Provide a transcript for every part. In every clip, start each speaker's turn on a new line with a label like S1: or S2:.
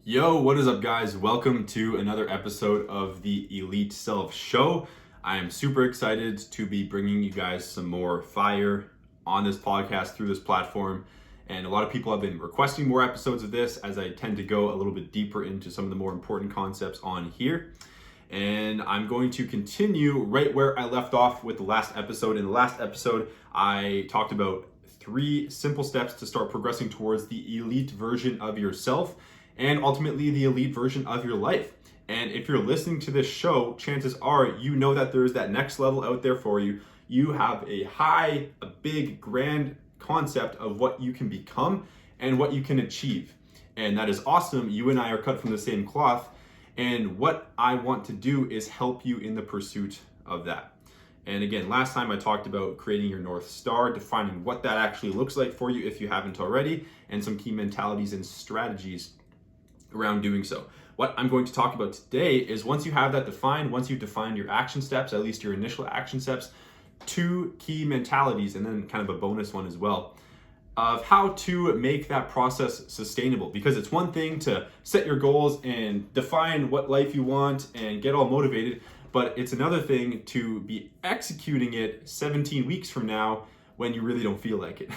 S1: Yo, what is up, guys? Welcome to another episode of the Elite Self Show. I am super excited to be bringing you guys some more fire on this podcast through this platform. And a lot of people have been requesting more episodes of this as I tend to go a little bit deeper into some of the more important concepts on here. And I'm going to continue right where I left off with the last episode. In the last episode, I talked about 3 simple steps to start progressing towards the elite version of yourself and ultimately the elite version of your life. And if you're listening to this show, chances are you know that there's that next level out there for you. You have a big, grand concept of what you can become and what you can achieve. And that is awesome. You and I are cut from the same cloth. And what I want to do is help you in the pursuit of that. And again, last time I talked about creating your North Star, defining what that actually looks like for you if you haven't already, and some key mentalities and strategies around doing so. What I'm going to talk about today is once you have that defined, once you've defined your action steps, at least your initial action steps, 2 key mentalities, and then kind of a bonus one as well, of how to make that process sustainable. Because it's one thing to set your goals and define what life you want and get all motivated, but it's another thing to be executing it 17 weeks from now when you really don't feel like it.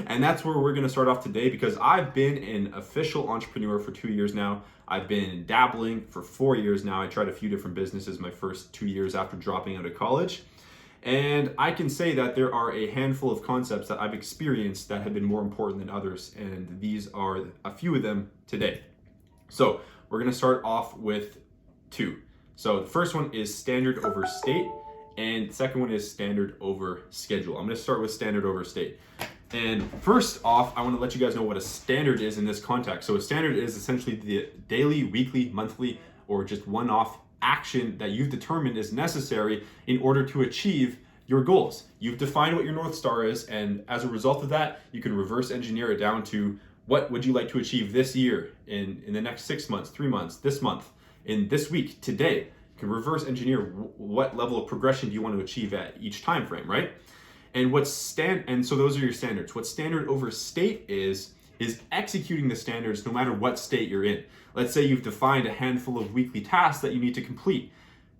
S1: And that's where we're gonna start off today, because I've been an official entrepreneur for 2 years now. I've been dabbling for 4 years now. I tried a few different businesses my first 2 years after dropping out of college. And I can say that there are a handful of concepts that I've experienced that have been more important than others. And these are a few of them today. So we're gonna start off with 2. So the first one is standard over state. And the second one is standard over schedule. I'm gonna start with standard over state. And first off, I wanna let you guys know what a standard is in this context. So a standard is essentially the daily, weekly, monthly, or just one-off action that you've determined is necessary in order to achieve your goals. You've defined what your North Star is, and as a result of that, you can reverse engineer it down to what would you like to achieve this year, in the next 6 months, 3 months, this month, in this week, today. You can reverse engineer what level of progression do you want to achieve at each time frame, right? And so those are your standards. What standard over state is executing the standards no matter what state you're in. Let's say you've defined a handful of weekly tasks that you need to complete.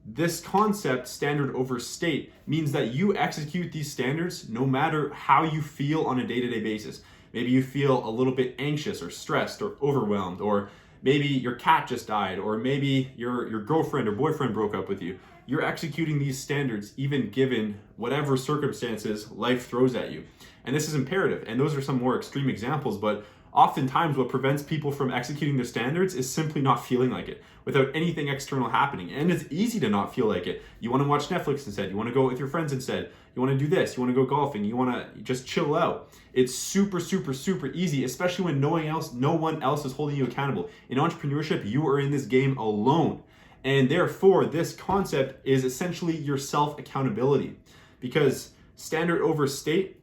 S1: This concept, standard over state, means that you execute these standards no matter how you feel on a day-to-day basis. Maybe you feel a little bit anxious or stressed or overwhelmed, or maybe your cat just died, or maybe your girlfriend or boyfriend broke up with you. You're executing these standards even given whatever circumstances life throws at you. And this is imperative. And those are some more extreme examples, but oftentimes what prevents people from executing their standards is simply not feeling like it without anything external happening. And it's easy to not feel like it. You want to watch Netflix instead. You want to go with your friends instead. You want to do this. You want to go golfing. You want to just chill out. It's super, super, super easy, especially when no one else is holding you accountable. In entrepreneurship, you are in this game alone. And therefore, this concept is essentially your self-accountability, because standard over state,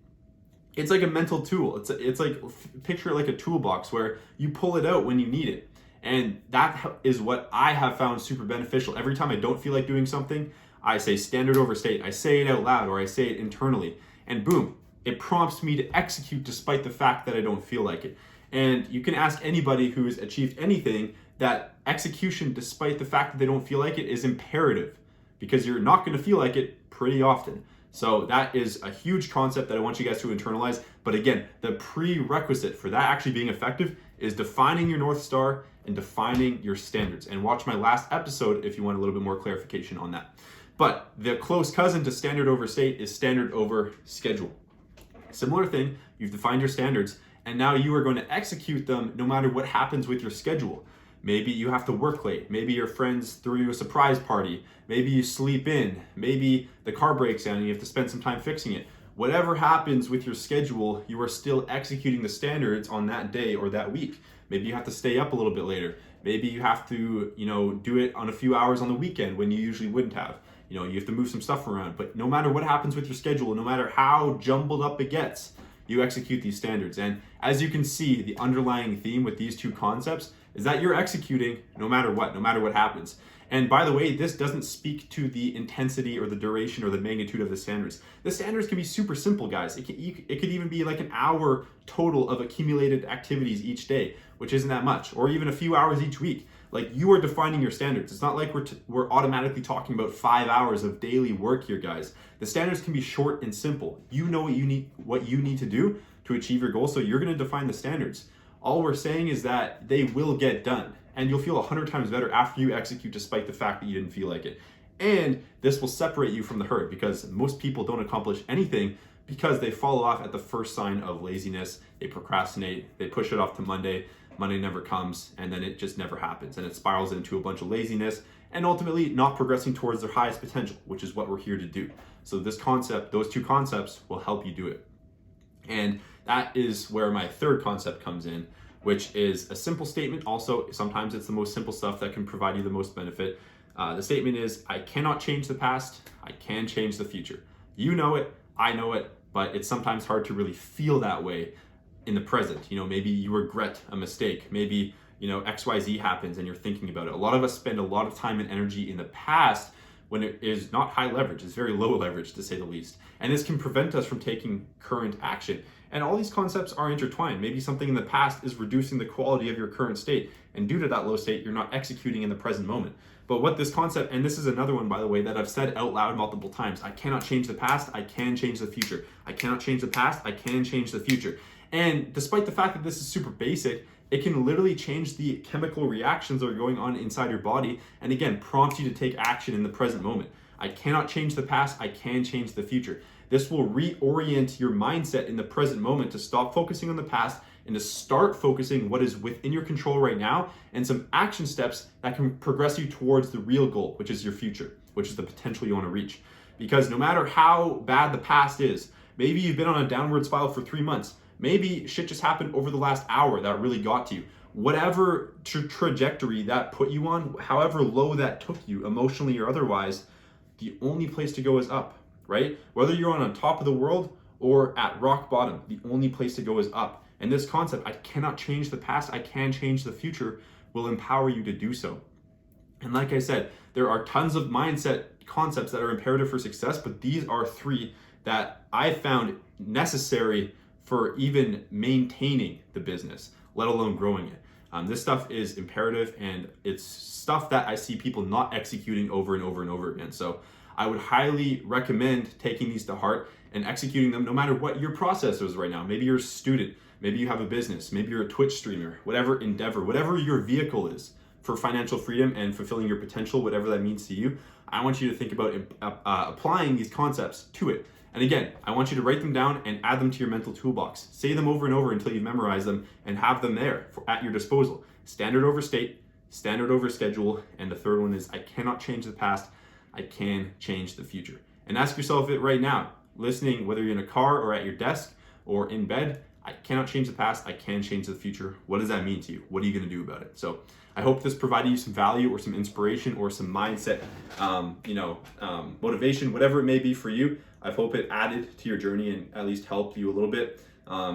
S1: it's like a mental tool. It's like, picture it like a toolbox where you pull it out when you need it. And that is what I have found super beneficial. Every time I don't feel like doing something, I say standard over state. I say it out loud, or I say it internally, and boom, it prompts me to execute despite the fact that I don't feel like it. And you can ask anybody who's achieved anything that execution, despite the fact that they don't feel like it, is imperative, because you're not going to feel like it pretty often. So that is a huge concept that I want you guys to internalize. But again, the prerequisite for that actually being effective is defining your North Star and defining your standards. And watch my last episode if you want a little bit more clarification on that. But the close cousin to standard over state is standard over schedule. Similar thing, you've defined your standards, and now you are going to execute them no matter what happens with your schedule. Maybe you have to work late. Maybe your friends threw you a surprise party. Maybe you sleep in. Maybe the car breaks down and you have to spend some time fixing it. Whatever happens with your schedule, you are still executing the standards on that day or that week. Maybe you have to stay up a little bit later. Maybe you have to, do it on a few hours on the weekend when you usually wouldn't have. You have to move some stuff around. But no matter what happens with your schedule, no matter how jumbled up it gets, you execute these standards. And as you can see, the underlying theme with these 2 concepts is that you're executing no matter what happens. And by the way, this doesn't speak to the intensity or the duration or the magnitude of the standards. The standards can be super simple, guys. It could even be like an hour total of accumulated activities each day. which isn't that much, or even a few hours each week. Like, you are defining your standards. It's not like we're automatically talking about 5 hours of daily work here, guys. The standards can be short and simple. You know what you need to do to achieve your goal, so you're going to define the standards. All we're saying is that they will get done, and you'll feel 100 times better after you execute, despite the fact that you didn't feel like it. And this will separate you from the herd, because most people don't accomplish anything because they fall off at the first sign of laziness. They procrastinate, they push it off to Monday never comes, and then it just never happens, and it spirals into a bunch of laziness and ultimately not progressing towards their highest potential, which is what we're here to do. So those two concepts will help you do it. And that is where my third concept comes in, which is a simple statement. Also, sometimes it's the most simple stuff that can provide you the most benefit. The statement is, I cannot change the past, I can change the future. You know it, I know it, but it's sometimes hard to really feel that way in the present. Maybe you regret a mistake. Maybe, XYZ happens and you're thinking about it. A lot of us spend a lot of time and energy in the past when it is not high leverage. It's very low leverage, to say the least. And this can prevent us from taking current action. And all these concepts are intertwined. Maybe something in the past is reducing the quality of your current state, and due to that low state, you're not executing in the present moment. But what this concept, and this is another one, by the way, that I've said out loud multiple times: I cannot change the past, I can change the future. I cannot change the past, I can change the future. And despite the fact that this is super basic, it can literally change the chemical reactions that are going on inside your body, and again, prompt you to take action in the present moment. I cannot change the past, I can change the future. This will reorient your mindset in the present moment to stop focusing on the past and to start focusing what is within your control right now, and some action steps that can progress you towards the real goal, which is your future, which is the potential you want to reach. Because no matter how bad the past is, maybe you've been on a downward spiral for 3 months, maybe shit just happened over the last hour that really got to you. Whatever trajectory that put you on, however low that took you emotionally or otherwise, the only place to go is up, right? Whether you're on top of the world or at rock bottom, the only place to go is up. And this concept, I cannot change the past, I can change the future, will empower you to do so. And like I said, there are tons of mindset concepts that are imperative for success, but these are 3 that I found necessary for even maintaining the business, let alone growing it. This stuff is imperative, and it's stuff that I see people not executing over and over and over again. So I would highly recommend taking these to heart and executing them, no matter what your process is right now. Maybe you're a student, maybe you have a business, maybe you're a Twitch streamer, whatever endeavor, whatever your vehicle is for financial freedom and fulfilling your potential, whatever that means to you. I want you to think about applying these concepts to it. And again, I want you to write them down and add them to your mental toolbox. Say them over and over until you memorize them and have them there at your disposal. Standard over state, standard over schedule, and the third one is, I cannot change the past, I can change the future. And ask yourself it right now, listening, whether you're in a car or at your desk or in bed. I cannot change the past, I can change the future. What does that mean to you? What are you going to do about it? So I hope this provided you some value or some inspiration or some mindset, motivation, whatever it may be for you. I hope it added to your journey and at least helped you a little bit.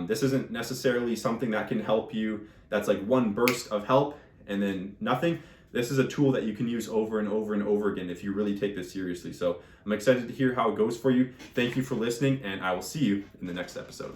S1: This isn't necessarily something that can help you, that's like one burst of help and then nothing. This is a tool that you can use over and over and over again if you really take this seriously. So I'm excited to hear how it goes for you. Thank you for listening, and I will see you in the next episode.